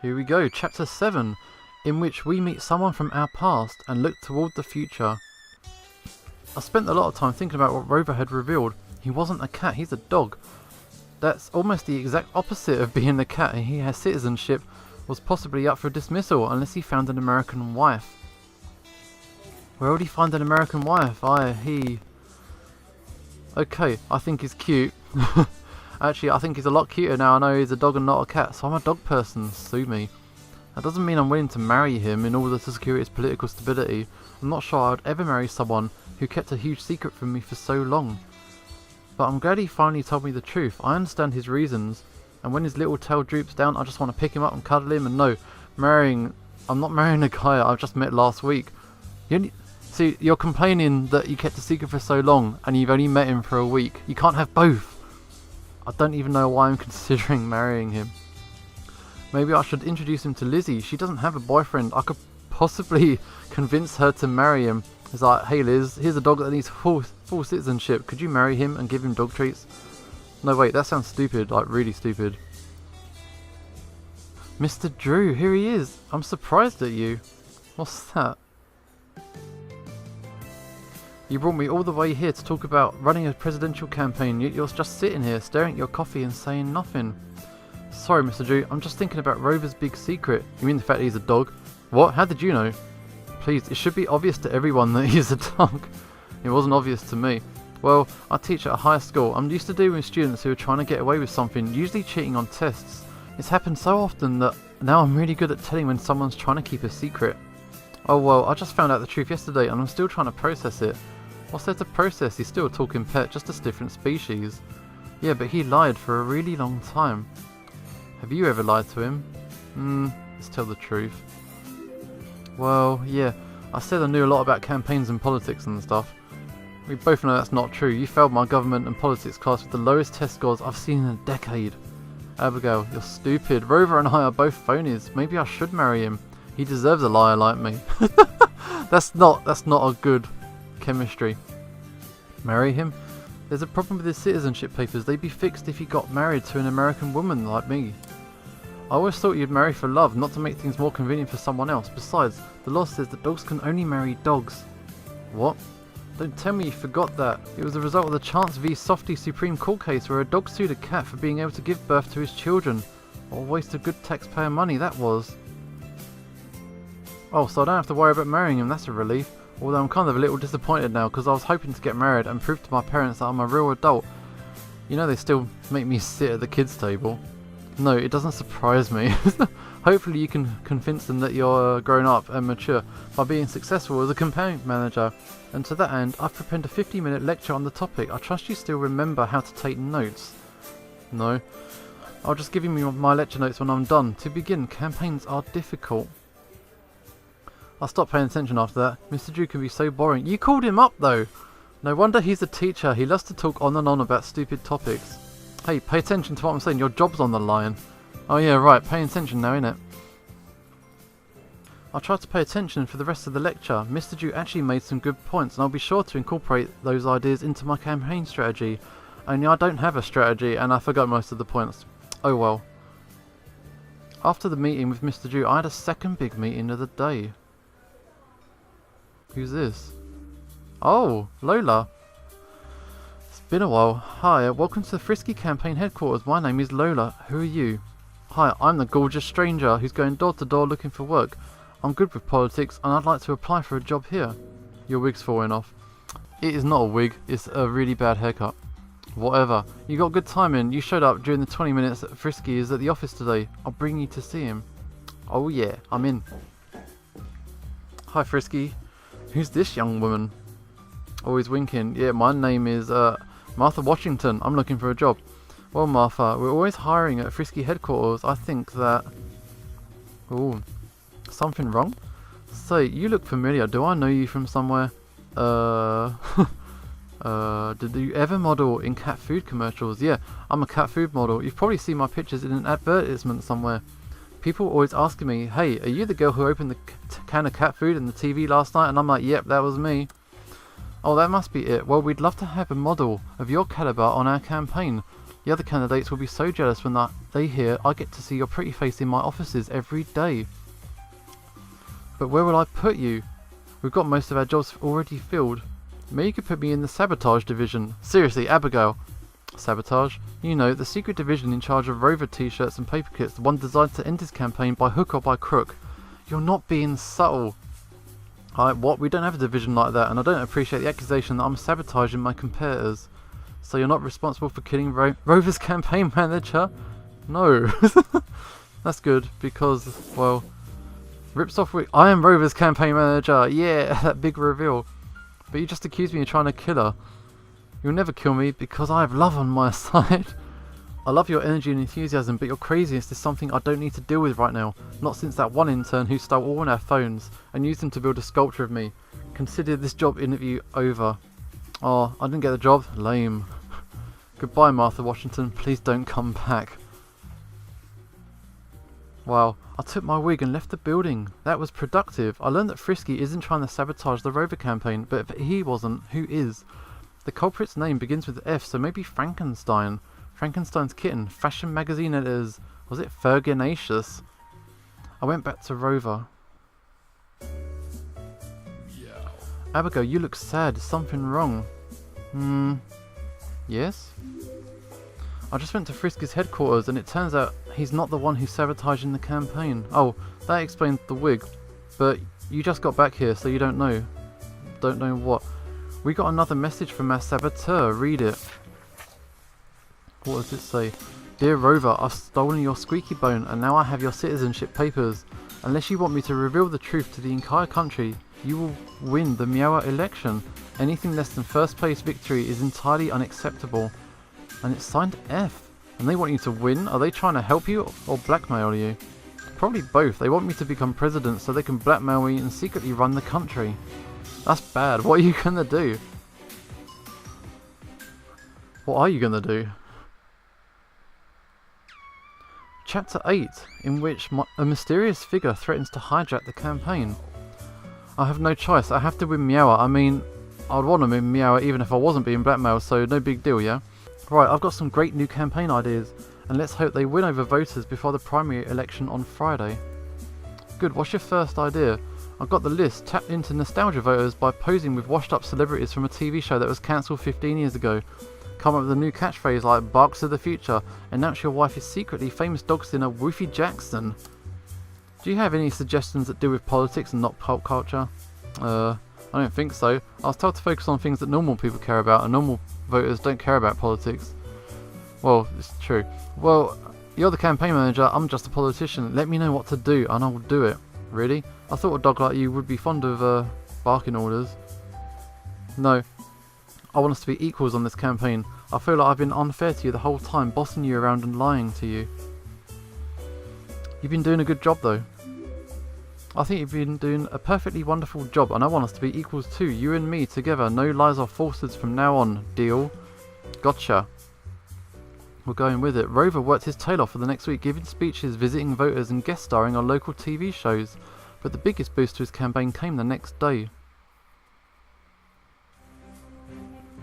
Here we go, chapter 7, in which we meet someone from our past and look toward the future. I spent a lot of time thinking about what Rover had revealed. He wasn't a cat, he's a dog. That's almost the exact opposite of being a cat, and he has citizenship, was possibly up for dismissal unless he found an American wife. Where would he find an American wife? Okay, I think he's cute. Actually, I think he's a lot cuter now I know he's a dog and not a cat, so I'm a dog person, sue me. That doesn't mean I'm willing to marry him in order to secure his political stability. I'm not sure I would ever marry someone who kept a huge secret from me for so long. But I'm glad he finally told me the truth. I understand his reasons, and when his little tail droops down, I just want to pick him up and cuddle him. And no, I'm not marrying a guy I've just met last week. See, you're complaining that you kept a secret for so long, and you've only met him for a week. You can't have both. I don't even know why I'm considering marrying him. Maybe I should introduce him to Lizzie. She doesn't have a boyfriend. I could possibly convince her to marry him. It's like, hey Liz, here's a dog that needs full citizenship. Could you marry him and give him dog treats? No wait, that sounds stupid, like really stupid. Mr. Drew, here he is. I'm surprised at you. What's that? You brought me all the way here to talk about running a presidential campaign, yet you're just sitting here staring at your coffee and saying nothing. Sorry Mr. Drew, I'm just thinking about Rover's big secret. You mean the fact that he's a dog? What? How did you know? Please, it should be obvious to everyone that he's a dog. It wasn't obvious to me. Well, I teach at a high school. I'm used to dealing with students who are trying to get away with something, usually cheating on tests. It's happened so often that now I'm really good at telling when someone's trying to keep a secret. Oh well, I just found out the truth yesterday and I'm still trying to process it. What's there to process? He's still a talking pet, just a different species. Yeah, but he lied for a really long time. Have you ever lied to him? Let's tell the truth. Well, yeah, I said I knew a lot about campaigns and politics and stuff. We both know that's not true. You failed my government and politics class with the lowest test scores I've seen in a decade. Abigail, you're stupid. Rover and I are both phonies. Maybe I should marry him. He deserves a liar like me. That's not a good chemistry. Marry him? There's a problem with his citizenship papers. They'd be fixed if he got married to an American woman like me. I always thought you'd marry for love, not to make things more convenient for someone else. Besides, the law says that dogs can only marry dogs. What? Don't tell me you forgot that. It was the result of the Chance v Softy Supreme Court case where a dog sued a cat for being able to give birth to his children. What a waste of good taxpayer money that was. Oh, so I don't have to worry about marrying him, that's a relief. Although I'm kind of a little disappointed now because I was hoping to get married and prove to my parents that I'm a real adult. You know they still make me sit at the kids' table. No, it doesn't surprise me. Hopefully you can convince them that you're grown up and mature by being successful as a campaign manager. And to that end, I've prepared a 50-minute lecture on the topic. I trust you still remember how to take notes. No. I'll just give you my lecture notes when I'm done. To begin, campaigns are difficult. I stopped paying attention after that. Mr. Drew can be so boring. You called him up though! No wonder he's a teacher. He loves to talk on and on about stupid topics. Hey, pay attention to what I'm saying. Your job's on the line. Oh yeah, right. Pay attention now, innit? I'll try to pay attention for the rest of the lecture. Mr. Drew actually made some good points and I'll be sure to incorporate those ideas into my campaign strategy. Only I don't have a strategy and I forgot most of the points. Oh well. After the meeting with Mr. Drew, I had a second big meeting of the day. Who's this? Oh, Lola. It's been a while. Hi, welcome to the Frisky Campaign headquarters. My name is Lola. Who are you? Hi, I'm the gorgeous stranger who's going door to door looking for work. I'm good with politics and I'd like to apply for a job here. Your wig's falling off. It is not a wig, it's a really bad haircut. Whatever. You got good timing. You showed up during the 20 minutes that Frisky is at the office today. I'll bring you to see him. Oh yeah, I'm in. Hi Frisky. Who's this young woman? Always winking. Yeah, my name is Martha Washington. I'm looking for a job. Well, Martha, we're always hiring at Frisky headquarters. I think that... Ooh, something wrong? Say, you look familiar. Do I know you from somewhere? Did you ever model in cat food commercials? Yeah, I'm a cat food model. You've probably seen my pictures in an advertisement somewhere. People always asking me, hey, are you the girl who opened the can of cat food in the TV last night? And I'm like, yep, that was me. Oh, that must be it. Well, we'd love to have a model of your caliber on our campaign. The other candidates will be so jealous when they hear I get to see your pretty face in my offices every day. But where will I put you? We've got most of our jobs already filled. Maybe you could put me in the sabotage division. Seriously, Abigail. Sabotage? You know, the secret division in charge of Rover t-shirts and paper clips, the one designed to end his campaign by hook or by crook. You're not being subtle. What? We don't have a division like that, and I don't appreciate the accusation that I'm sabotaging my competitors. So you're not responsible for killing Rover's campaign manager? No. That's good, because, well, rips off I am Rover's campaign manager. Yeah, that big reveal. But you just accused me of trying to kill her. You'll never kill me because I have love on my side. I love your energy and enthusiasm, but your craziness is something I don't need to deal with right now. Not since that one intern who stole all our phones and used them to build a sculpture of me. Consider this job interview over. Oh, I didn't get the job? Lame. Goodbye, Martha Washington. Please don't come back. Wow, I took my wig and left the building. That was productive. I learned that Frisky isn't trying to sabotage the Rover campaign, but if he wasn't, who is? The culprit's name begins with F, so maybe Frankenstein. Frankenstein's kitten, fashion magazine editors. Was it Ferganacious? I went back to Rover. Abigail, you look sad. Is something wrong? Yes? I just went to Frisky's headquarters and it turns out he's not the one who's sabotaging the campaign. Oh, that explains the wig. But you just got back here, so you don't know. Don't know what? We got another message from our saboteur. Read it. What does it say? Dear Rover, I've stolen your squeaky bone and now I have your citizenship papers. Unless you want me to reveal the truth to the entire country, you will win the Meow election. Anything less than first place victory is entirely unacceptable. And it's signed F. And they want you to win? Are they trying to help you or blackmail you? Probably both. They want me to become president so they can blackmail me and secretly run the country. That's bad. What are you gonna do? What are you gonna do? Chapter 8, in which a mysterious figure threatens to hijack the campaign. I have no choice. I have to win Meow. I mean, I'd want to win Meow even if I wasn't being blackmailed, so no big deal, yeah? Right, I've got some great new campaign ideas, and let's hope they win over voters before the primary election on Friday. Good, what's your first idea? I've got the list. Tap into nostalgia voters by posing with washed up celebrities from a TV show that was cancelled 15 years ago. Come up with a new catchphrase like Barks to the Future. Announce your wife is secretly famous dog singer Wolfie Jackson. Do you have any suggestions that deal with politics and not pop culture? I don't think so. I was told to focus on things that normal people care about, and normal voters don't care about politics. Well, it's true. Well, you're the campaign manager, I'm just a politician. Let me know what to do and I'll do it. Really? I thought a dog like you would be fond of barking orders. No. I want us to be equals on this campaign. I feel like I've been unfair to you the whole time, bossing you around and lying to you. You've been doing a good job though. I think you've been doing a perfectly wonderful job and I want us to be equals too. You and me together. No lies or falsehoods from now on. Deal? Gotcha. We're going with it. Rover worked his tail off for the next week, giving speeches, visiting voters and guest starring on local TV shows. But the biggest boost to his campaign came the next day.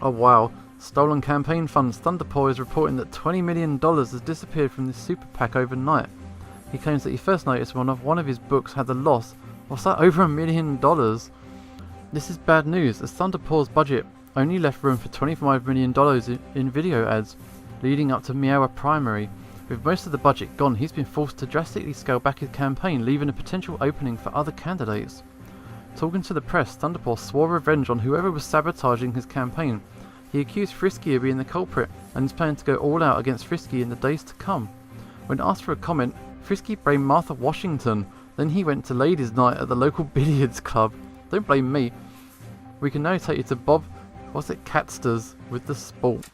Oh wow. Stolen campaign funds. Thunderpaw is reporting that $20 million has disappeared from this super PAC overnight. He claims that he first noticed when one of his books had a loss. What's that? Over $1 million? This is bad news, as Thunderpaw's budget only left room for $25 million in video ads, leading up to Meow primary. With most of the budget gone, he's been forced to drastically scale back his campaign, leaving a potential opening for other candidates. Talking to the press, Thunderpaw swore revenge on whoever was sabotaging his campaign. He accused Frisky of being the culprit and is planning to go all out against Frisky in the days to come. When asked for a comment, Frisky blamed Martha Washington. Then he went to ladies' night at the local billiards club. Don't blame me. We can now take you to Bob, Catster's with the sport.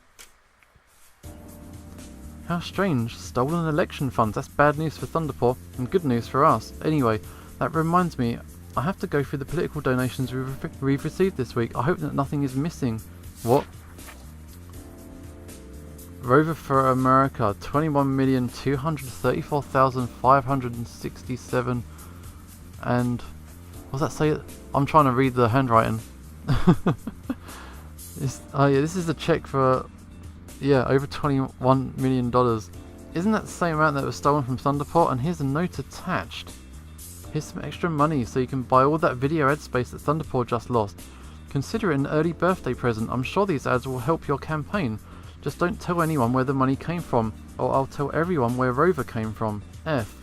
How strange. Stolen election funds. That's bad news for Thunderpaw and good news for us. Anyway, that reminds me, I have to go through the political donations we've received this week. I hope that nothing is missing. What? Rover for America, 21,234,567 and what's that say? I'm trying to read the handwriting. Oh yeah, this is a check for Yeah, over $21 million. Isn't that the same amount that was stolen from Thunderport? And here's a note attached. Here's some extra money so you can buy all that video ad space that Thunderport just lost. Consider it an early birthday present. I'm sure these ads will help your campaign. Just don't tell anyone where the money came from, or I'll tell everyone where Rover came from. F.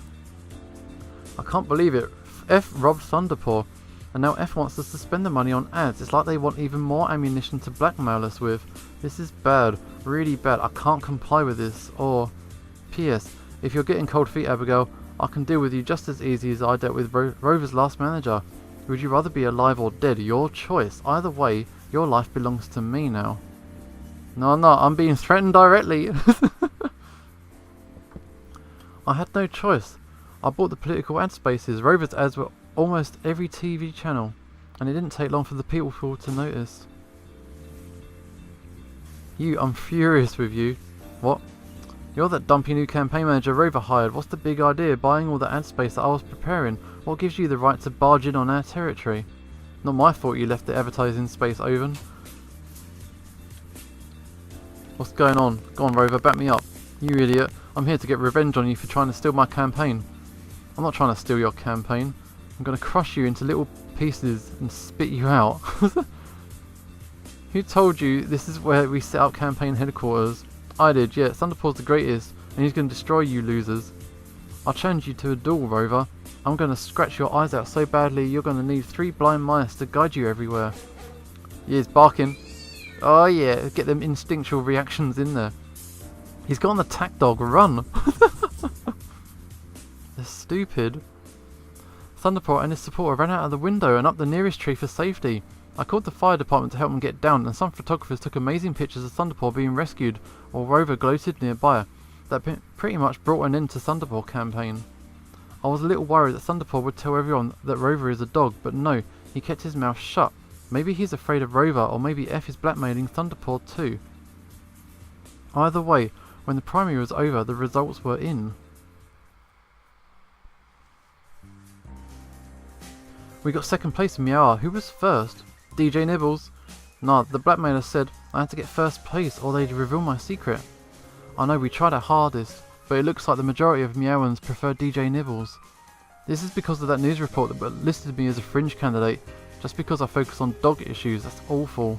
I can't believe it. F robbed Thunderport, and now F wants us to spend the money on ads. It's like they want even more ammunition to blackmail us with. This is bad. Really bad. I can't comply with this. Or, P.S. If you're getting cold feet, Abigail, I can deal with you just as easy as I dealt with Rover's last manager. Would you rather be alive or dead? Your choice. Either way, your life belongs to me now. No, I'm being threatened directly. I had no choice. I bought the political ad spaces. Rover's ads were almost every TV channel, and it didn't take long for the people to notice. I'm furious with you. What? You're that dumpy new campaign manager Rover hired. What's the big idea? Buying all the ad space that I was preparing? What gives you the right to barge in on our territory? Not my fault you left the advertising space open. What's going on? Go on, Rover, back me up. You idiot. I'm here to get revenge on you for trying to steal my campaign. I'm not trying to steal your campaign. I'm going to crush you into little pieces and spit you out. Who told you this is where we set up campaign headquarters? I did, yeah. Thunderport's the greatest, and he's going to destroy you losers. I'll challenge you to a duel, Rover. I'm going to scratch your eyes out so badly you're going to need 3 blind mice to guide you everywhere. Yeah, he's barking. Oh yeah, get them instinctual reactions in there. He's got an attack dog, run! They're stupid. Thunderport and his supporter ran out of the window and up the nearest tree for safety. I called the fire department to help them get down, and some photographers took amazing pictures of Thunderport being rescued, while Rover gloated nearby. That pretty much brought an end to Thunderport campaign. I was a little worried that Thunderport would tell everyone that Rover is a dog, but no, he kept his mouth shut. Maybe he's afraid of Rover, or maybe F is blackmailing Thunderport too. Either way, when the primary was over, the results were in. We got second place in Meow. Who was first? DJ Nibbles. Nah, the blackmailer said I had to get first place or they'd reveal my secret. I know we tried our hardest, but it looks like the majority of Meowans prefer DJ Nibbles. This is because of that news report that listed me as a fringe candidate, just because I focus on dog issues. That's awful.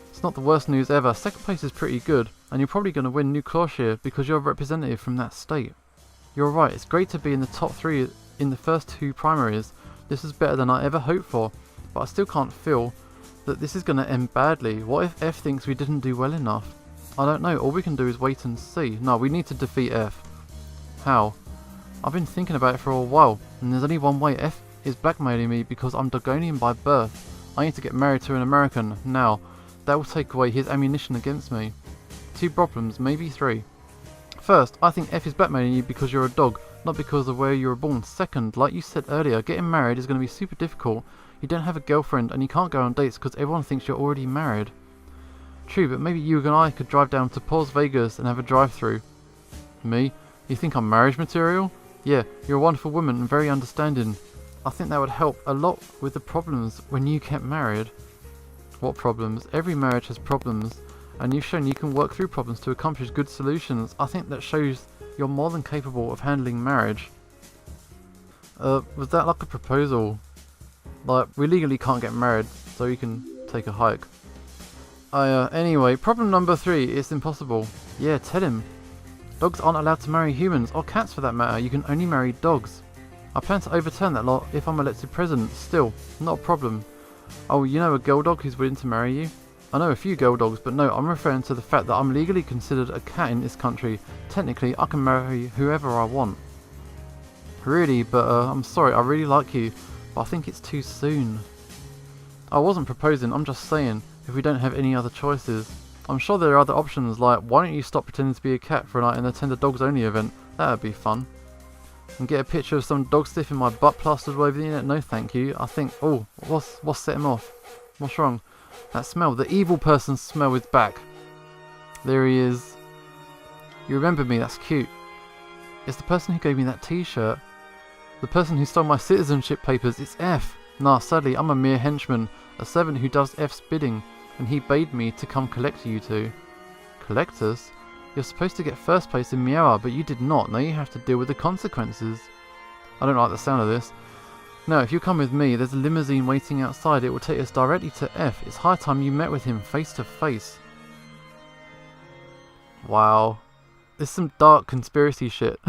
It's not the worst news ever. Second place is pretty good, and you're probably going to win New Clawshire because you're a representative from that state. You're right, it's great to be in the top 3 in the first 2 primaries. This is better than I ever hoped for, but I still can't feel that this is going to end badly. What if F thinks we didn't do well enough? I don't know, all we can do is wait and see. No, we need to defeat F. How? I've been thinking about it for a while, and there's only one way. F is blackmailing me because I'm Dogonian by birth. I need to get married to an American, now. That will take away his ammunition against me. 2 problems, maybe 3. First, I think F is blackmailing you because you're a dog, not because of where you were born. Second, like you said earlier, getting married is going to be super difficult. You don't have a girlfriend and you can't go on dates because everyone thinks you're already married. True, but maybe you and I could drive down to Paul's Vegas and have a drive-through. Me? You think I'm marriage material? Yeah, you're a wonderful woman and very understanding. I think that would help a lot with the problems when you get married. What problems? Every marriage has problems, and you've shown you can work through problems to accomplish good solutions. I think that shows you're more than capable of handling marriage. Was that like a proposal? Like, we legally can't get married, so you can take a hike. Anyway, problem number 3, it's impossible. Yeah, tell him. Dogs aren't allowed to marry humans, or cats for that matter. You can only marry dogs. I plan to overturn that law if I'm elected president. Still, not a problem. Oh, you know a girl dog who's willing to marry you? I know a few girl dogs, but no, I'm referring to the fact that I'm legally considered a cat in this country. Technically, I can marry whoever I want. Really, but I'm sorry, I really like you, but I think it's too soon. I wasn't proposing, I'm just saying, if we don't have any other choices. I'm sure there are other options, like why don't you stop pretending to be a cat for a night and attend a dogs only event? That would be fun. And get a picture of some dog stiffing my butt plastered all over the internet? No thank you. I think, oh, what's set him off? What's wrong? That smell, the evil person's smell is back. There he is. You remember me, that's cute. It's the person who gave me that t-shirt. The person who stole my citizenship papers, it's F. Nah, sadly, I'm a mere henchman, a servant who does F's bidding, and he bade me to come collect you two. Collectors? You're supposed to get first place in Miara, but you did not. Now you have to deal with the consequences. I don't like the sound of this. No, if you come with me, there's a limousine waiting outside. It will take us directly to F. It's high time you met with him face to face. Wow. This is some dark conspiracy shit.